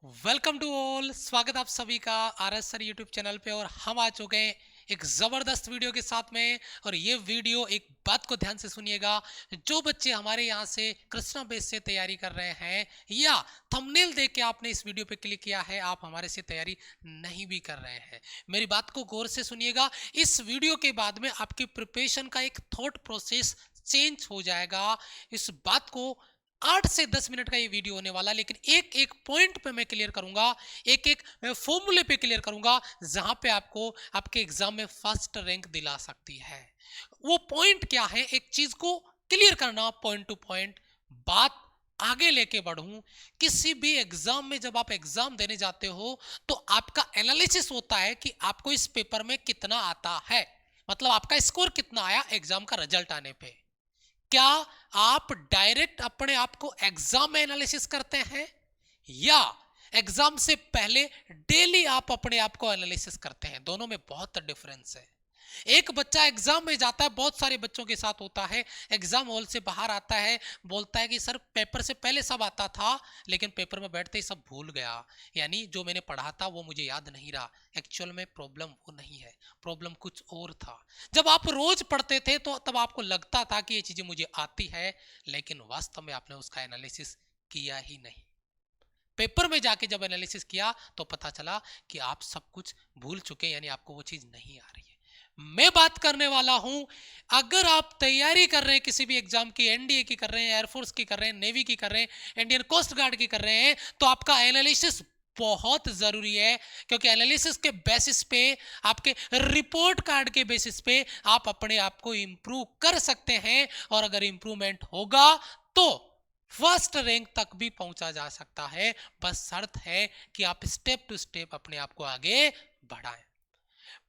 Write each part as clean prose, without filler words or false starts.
Welcome to all. स्वागत आप सभी का आरएस सर यूट्यूब चैनल पे। और हम आ चुके हैं एक जबरदस्त वीडियो के साथ में। और ये वीडियो, एक बात को ध्यान से सुनिएगा, जो बच्चे हमारे यहाँ से कृष्णा बेस से तैयारी कर रहे हैं या थंबनेल देख के आपने इस वीडियो पे क्लिक किया है, आप हमारे से तैयारी नहीं भी कर रहे हैं, मेरी बात को गौर से सुनिएगा। इस वीडियो के बाद में आपकी प्रिपरेशन का एक थॉट प्रोसेस चेंज हो जाएगा। इस बात को 8 से 10 मिनट का ये वीडियो होने वाला, लेकिन एक एक पॉइंट पे मैं क्लियर करूंगा, एक एक फॉर्मूले पे क्लियर करूंगा, जहां पे आपको आपके एग्जाम में फर्स्ट रैंक दिला सकती है। वो पॉइंट क्या है, एक चीज को क्लियर करना पॉइंट टू पॉइंट। बात आगे लेके बढ़ूं, किसी भी एग्जाम में जब आप एग्जाम देने जाते हो तो आपका एनालिसिस होता है कि आपको इस पेपर में कितना आता है, मतलब आपका स्कोर कितना आया एग्जाम का रिजल्ट आने पे। क्या आप डायरेक्ट अपने आप को एग्जाम में एनालिसिस करते हैं या एग्जाम से पहले डेली आप अपने आप को एनालिसिस करते हैं? दोनों में बहुत डिफरेंस है। एक बच्चा एग्जाम में जाता है, बहुत सारे बच्चों के साथ होता है, एग्जाम हॉल से बाहर आता है, बोलता है कि सर पेपर से पहले सब आता था, लेकिन पेपर में बैठते ही सब भूल गया, यानी जो मैंने पढ़ा था वो मुझे याद नहीं रहा। एक्चुअल में प्रॉब्लम वो नहीं है, प्रॉब्लम कुछ और था। जब आप रोज पढ़ते थे तो तब आपको लगता था कि ये चीजें मुझे आती है, लेकिन वास्तव में आपने उसका एनालिसिस किया ही नहीं। पेपर में जाके जब एनालिसिस किया तो पता चला कि आप सब कुछ भूल चुके, यानी आपको वो चीज नहीं आ रही है। मैं बात करने वाला हूं, अगर आप तैयारी कर रहे हैं किसी भी एग्जाम की, एनडीए की कर रहे हैं, एयरफोर्स की कर रहे हैं, नेवी की कर रहे हैं, इंडियन कोस्ट गार्ड की कर रहे हैं, तो आपका एनालिसिस बहुत जरूरी है। क्योंकि एनालिसिस के बेसिस पे, आपके रिपोर्ट कार्ड के बेसिस पे आप अपने आप को इंप्रूव कर सकते हैं। और अगर इंप्रूवमेंट होगा तो फर्स्ट रैंक तक भी पहुंचा जा सकता है। बस शर्त है कि आप स्टेप टू स्टेप अपने आप को आगे बढ़ाएं।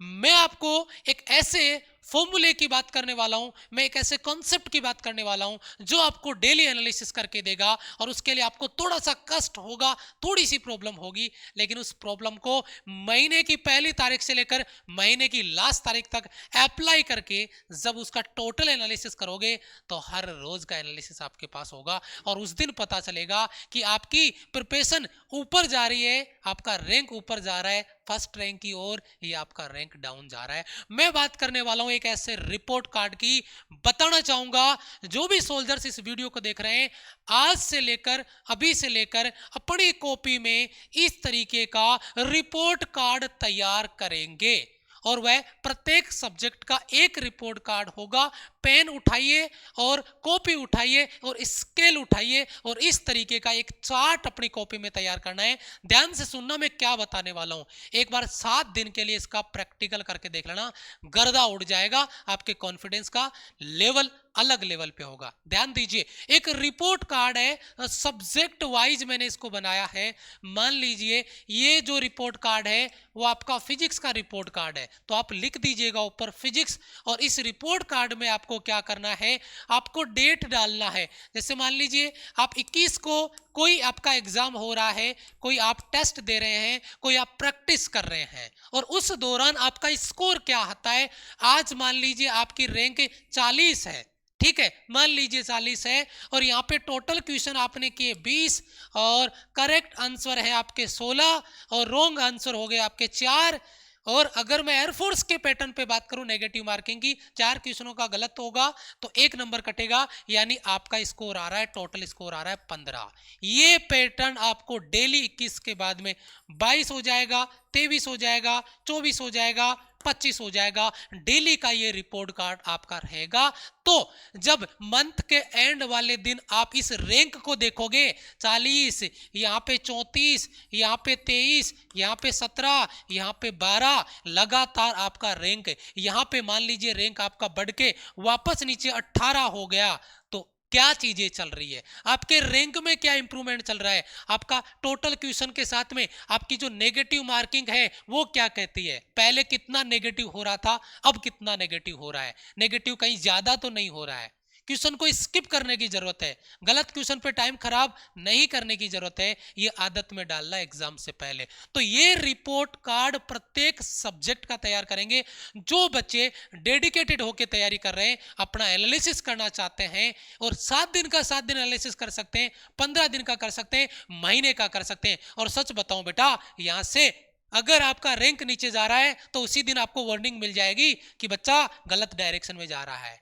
मैं आपको एक ऐसे फॉर्मूले की बात करने वाला हूं, मैं एक ऐसे कॉन्सेप्ट की बात करने वाला हूं जो आपको डेली एनालिसिस करके देगा। और उसके लिए आपको थोड़ा सा कष्ट होगा, थोड़ी सी प्रॉब्लम होगी, लेकिन उस प्रॉब्लम को महीने की पहली तारीख से लेकर महीने की लास्ट तारीख तक अप्लाई करके जब उसका टोटल एनालिसिस करोगे तो हर रोज का एनालिसिस आपके पास होगा। और उस दिन पता चलेगा कि आपकी प्रिपरेशन ऊपर जा रही है, आपका रैंक ऊपर जा रहा है फर्स्ट रैंक की ओर, या आपका रैंक डाउन जा रहा है। मैं बात करने वाला हूं एक ऐसे रिपोर्ट कार्ड की, बताना चाहूंगा जो भी सोल्जर्स इस वीडियो को देख रहे हैं, आज से लेकर, अभी से लेकर अपनी कॉपी में इस तरीके का रिपोर्ट कार्ड तैयार करेंगे। और वह प्रत्येक सब्जेक्ट का एक रिपोर्ट कार्ड होगा। पेन उठाइए और कॉपी उठाइए और स्केल उठाइए और इस तरीके का एक चार्ट अपनी कॉपी में तैयार करना है। ध्यान से सुनना, मैं क्या बताने वाला हूं। एक बार 7 दिन के लिए इसका प्रैक्टिकल करके देख लेना, गर्दा उड़ जाएगा, आपके कॉन्फिडेंस का लेवल अलग लेवल पे होगा। ध्यान दीजिए, एक रिपोर्ट कार्ड है, सब्जेक्ट वाइज मैंने इसको बनाया है। मान लीजिए ये जो रिपोर्ट कार्ड है वो आपका फिजिक्स का रिपोर्ट कार्ड है, तो आप लिख दीजिएगा ऊपर फिजिक्स। और इस रिपोर्ट कार्ड में आपको क्या करना है, आपको डेट डालना है। जैसे मान लीजिए आप 21 को कोई आपका एग्जाम हो रहा है, कोई आप टेस्ट दे रहे हैं, कोई आप प्रैक्टिस कर रहे हैं, और उस दौरान आपका स्कोर क्या आता है। आज मान लीजिए आपकी रैंक 40 है, ठीक है, मान लीजिए 40 है, और यहाँ पे टोटल क्वेश्चन आपने किए 20, और करेक्ट आंसर है आपके 16, और रॉन्ग आंसर हो गए आपके 4। और अगर मैं एयरफोर्स के पैटर्न पे बात करूं नेगेटिव मार्किंग की, 4 क्वेश्चनों का गलत होगा तो 1 नंबर कटेगा, यानी आपका स्कोर आ रहा है, टोटल स्कोर आ रहा है 15। ये पैटर्न आपको डेली 21 के बाद में 22 हो जाएगा, 23 हो जाएगा, 24 हो जाएगा, 25 हो जाएगा। डेली का ये रिपोर्ट कार्ड आपका रहेगा। तो जब मंथ के एंड वाले दिन आप इस रैंक को देखोगे, 40, यहाँ पे 34, यहाँ पे 23, यहाँ पे 17, यहाँ पे 12, लगातार आपका रैंक, यहाँ पे मान लीजिए रैंक आपका बढ़ के वापस नीचे 18 हो गया, तो क्या चीजें चल रही है, आपके रैंक में क्या इंप्रूवमेंट चल रहा है, आपका टोटल क्वेश्चन के साथ में आपकी जो नेगेटिव मार्किंग है वो क्या कहती है। पहले कितना नेगेटिव हो रहा था, अब कितना नेगेटिव हो रहा है, नेगेटिव कहीं ज्यादा तो नहीं हो रहा है, क्वेश्चन को स्किप करने की जरूरत है, गलत क्वेश्चन पे टाइम खराब नहीं करने की जरूरत है, ये आदत में डालना एग्जाम से पहले। तो ये रिपोर्ट कार्ड प्रत्येक सब्जेक्ट का तैयार करेंगे। जो बच्चे डेडिकेटेड होकर तैयारी कर रहे हैं, अपना एनालिसिस करना चाहते हैं, और 7 दिन का 7 दिन एनालिसिस कर सकते हैं, 15 दिन का कर सकते हैं, महीने का कर सकते हैं। और सच बताऊं बेटा, यहां से अगर आपका रैंक नीचे जा रहा है तो उसी दिन आपको वार्निंग मिल जाएगी कि बच्चा गलत डायरेक्शन में जा रहा है।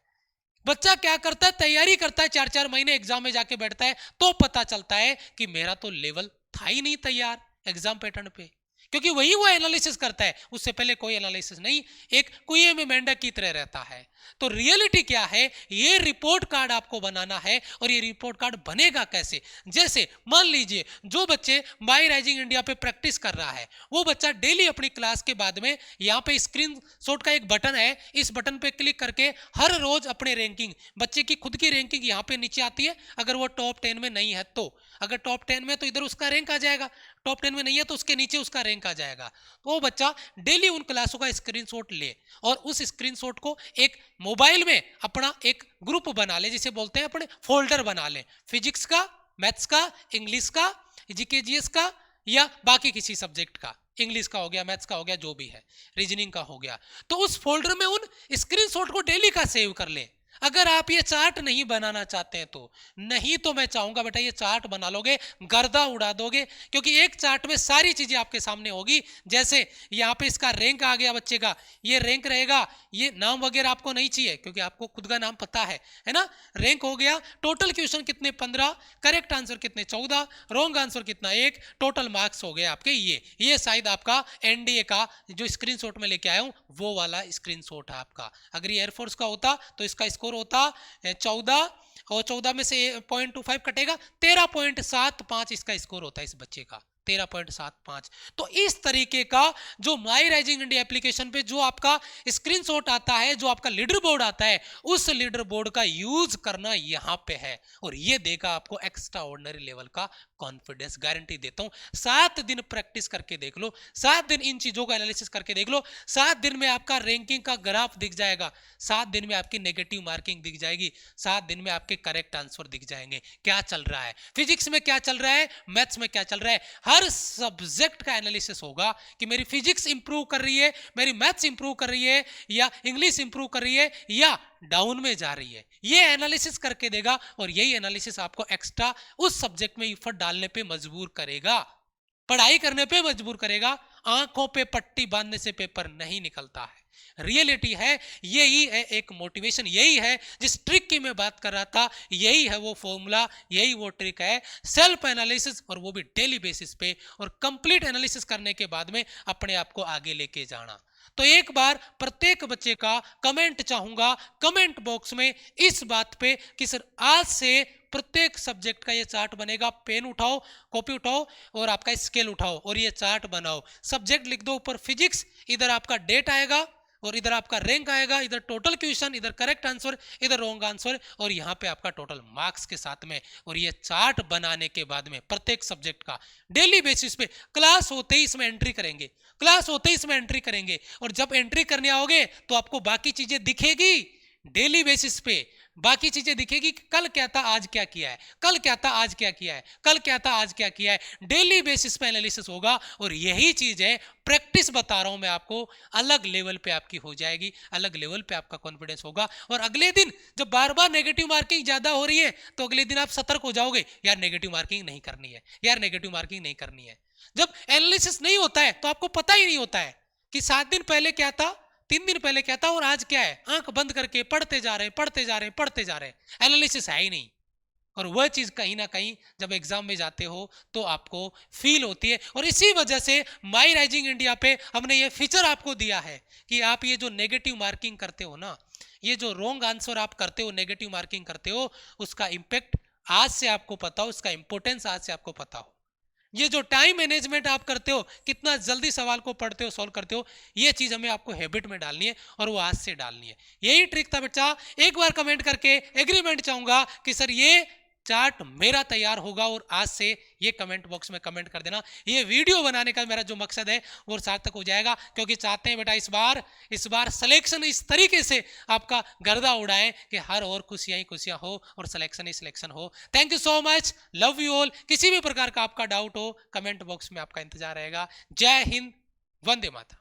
बच्चा क्या करता है, तैयारी करता है, 4-4 महीने एग्जाम में जाके बैठता है, तो पता चलता है कि मेरा तो लेवल था ही नहीं तैयार एग्जाम पैटर्न पे, क्योंकि वही वो एनालिसिस करता है, उससे पहले कोई एनालिसिस नहीं, एक कुएं में मेंढक की तरह रहता है। तो रियलिटी क्या है, ये रिपोर्ट कार्ड आपको बनाना है। और ये रिपोर्ट कार्ड बनेगा कैसे, जैसे मान लीजिए जो बच्चे माई राइजिंग इंडिया पे प्रैक्टिस कर रहा है, वो बच्चा डेली अपनी क्लास के बाद में यहाँ पे स्क्रीन शॉट का एक बटन है, इस बटन पे क्लिक करके हर रोज अपने रैंकिंग, बच्चे की खुद की रैंकिंग यहाँ पे नीचे आती है। अगर वो टॉप 10 में नहीं है तो, अगर टॉप 10 में तो इधर उसका रैंक आ जाएगा, टॉप 10 में नहीं है तो उसके नीचे उसका रैंक आ जाएगा। तो वो बच्चा डेली उन क्लासों का स्क्रीनशॉट ले, और उस स्क्रीनशॉट को एक मोबाइल में अपना एक ग्रुप बना ले, जिसे बोलते हैं अपने फोल्डर बना ले, फिजिक्स का, मैथ्स का, इंग्लिश का, जीके जीएस का, या बाकी किसी सब्जेक्ट का, इंग्लिश का हो गया, मैथ्स का हो गया, जो भी है, रीजनिंग का हो गया। तो उस फोल्डर में उन स्क्रीनशॉट को डेली का सेव कर ले। अगर आप ये चार्ट नहीं बनाना चाहते हैं तो, नहीं तो मैं चाहूंगा बेटा ये चार्ट बना लोगे, गर्दा उड़ा दोगे, क्योंकि एक चार्ट में सारी चीजें आपके सामने होगी। जैसे यहाँ पे इसका रैंक आ गया बच्चे का, ये रैंक रहेगा, ये नाम वगैरह आपको नहीं चाहिए क्योंकि आपको खुद का नाम पता है ना। रैंक हो गया, टोटल क्वेश्चन कितने 15, करेक्ट आंसर कितने 14, रॉन्ग आंसर कितना 1, टोटल मार्क्स हो गए आपके ये शायद आपका एनडीए का जो स्क्रीनशॉट में लेके आया हूं वो वाला स्क्रीनशॉट है आपका। अगर ये एयरफोर्स का होता तो इसका स्कोर होता 14, और 14 में से 0.25 कटेगा, 13.75 इसका स्कोर होता है इस बच्चे का, 13.75। तो इस तरीके का जो माई राइजिंग इंडिया एप्लीकेशन पे जो आपका स्क्रीनशॉट आता है, जो आपका लीडर बोर्ड आता है, उस लीडर बोर्ड का यूज करना यहां पे है, और ये देगा आपको एक्स्ट्रा ऑर्डिनरी लेवल का कॉन्फिडेंस। गारंटी देता हूं, 7 दिन प्रैक्टिस करके देख लो, 7 दिन इन चीजों का एनालिसिस करके देख लो, 7 दिन में आपका रैंकिंग का ग्राफ दिख जाएगा, 7 दिन में आपकी नेगेटिव मार्किंग दिख जाएगी, 7 दिन में आपके करेक्ट आंसर दिख जाएंगे। क्या चल रहा है फिजिक्स में, क्या चल रहा है मैथ्स में, क्या चल रहा है, हर सब्जेक्ट का एनालिसिस होगा कि मेरी फिजिक्स इंप्रूव कर रही है, मेरी मैथ्स इंप्रूव कर रही है, या इंग्लिश इंप्रूव कर रही है, या डाउन में जा रही है। ये एनालिसिस करके देगा, और यही एनालिसिस आपको एक्स्ट्रा उस सब्जेक्ट में एफर्ट डालने पे मजबूर करेगा, पढ़ाई करने पे मजबूर करेगा। आंखों पे पट्टी बांधने से पेपर नहीं निकलता है। रियलिटी है, यही है एक मोटिवेशन, यही है जिस ट्रिक की मैं बात कर रहा था, यही है वो फॉर्मूला, यही वो ट्रिक है, सेल्फ एनालिसिस, और वो भी डेली बेसिस पे, और कंप्लीट एनालिसिस करने के बाद में अपने आप को आगे लेके जाना। तो एक बार प्रत्येक बच्चे का कमेंट चाहूंगा कमेंट बॉक्स में इस बात पे कि सर आज से प्रत्येक सब्जेक्ट का ये चार्ट बनेगा, पेन उठाओ, कॉपी उठाओ, और आपका स्केल उठाओ, और ये चार्ट बनाओ। सब्जेक्ट लिख दो ऊपर फिजिक्स, इधर आपका डेट आएगा, और इधर आपका रैंक आएगा, इधर टोटल क्वेश्चन, इधर करेक्ट आंसर, इधर रॉन्ग आंसर, और यहाँ पे आपका टोटल मार्क्स के साथ में। और ये चार्ट बनाने के बाद में प्रत्येक सब्जेक्ट का डेली बेसिस पे क्लास होते ही इसमें एंट्री करेंगे, क्लास होते ही इसमें एंट्री करेंगे, और जब एंट्री करने आओगे तो आपको बाकी चीजें दिखेगी डेली बेसिस पे, बाकी चीजें दिखेगी कि कल क्या था आज क्या किया है, कल क्या था आज क्या किया है, कल क्या था आज क्या किया है, डेली बेसिस पे एनालिसिस होगा। और यही चीज है, प्रैक्टिस बता रहा हूं मैं आपको, अलग लेवल पे आपकी हो जाएगी, अलग लेवल पे आपका कॉन्फिडेंस होगा। और अगले दिन जब बार बार नेगेटिव मार्किंग ज्यादा हो रही है तो अगले दिन आप सतर्क हो जाओगे, यार नेगेटिव मार्किंग नहीं करनी है, यार नेगेटिव मार्किंग नहीं करनी है। जब एनालिसिस नहीं होता है तो आपको पता ही नहीं होता है कि 7 दिन पहले क्या था, 3 दिन पहले क्या था, और आज क्या है। आंख बंद करके पढ़ते जा रहे हैं, पढ़ते जा रहे हैं, पढ़ते जा रहे हैं, एनालिसिस है ही नहीं। और वह चीज कहीं ना कहीं जब एग्जाम में जाते हो तो आपको फील होती है। और इसी वजह से माई राइजिंग इंडिया पे हमने ये फीचर आपको दिया है कि आप ये जो नेगेटिव मार्किंग करते हो ना, ये जो रॉन्ग आंसर आप करते हो, नेगेटिव मार्किंग करते हो, उसका इंपैक्ट आज से आपको पता हो, उसका इंपोर्टेंस आज से आपको पता हो। ये जो टाइम मैनेजमेंट आप करते हो, कितना जल्दी सवाल को पढ़ते हो, सॉल्व करते हो, ये चीज हमें आपको हैबिट में डालनी है, और वो आज से डालनी है। यही ट्रिक था बच्चा। एक बार कमेंट करके एग्रीमेंट चाहूंगा कि सर ये चार्ट मेरा तैयार होगा और आज से ये कमेंट बॉक्स में कमेंट कर देना। ये वीडियो बनाने का मेरा जो मकसद है वो सार्थक हो जाएगा, क्योंकि चाहते हैं बेटा इस बार सिलेक्शन इस तरीके से आपका गर्दा उड़ाएं कि हर और खुशियां ही खुशियां हो और सिलेक्शन ही सिलेक्शन हो। Thank you so much, love you all. किसी भी प्रकार का आपका डाउट हो कमेंट बॉक्स में आपका इंतजार रहेगा। जय हिंद, वंदे मातरम।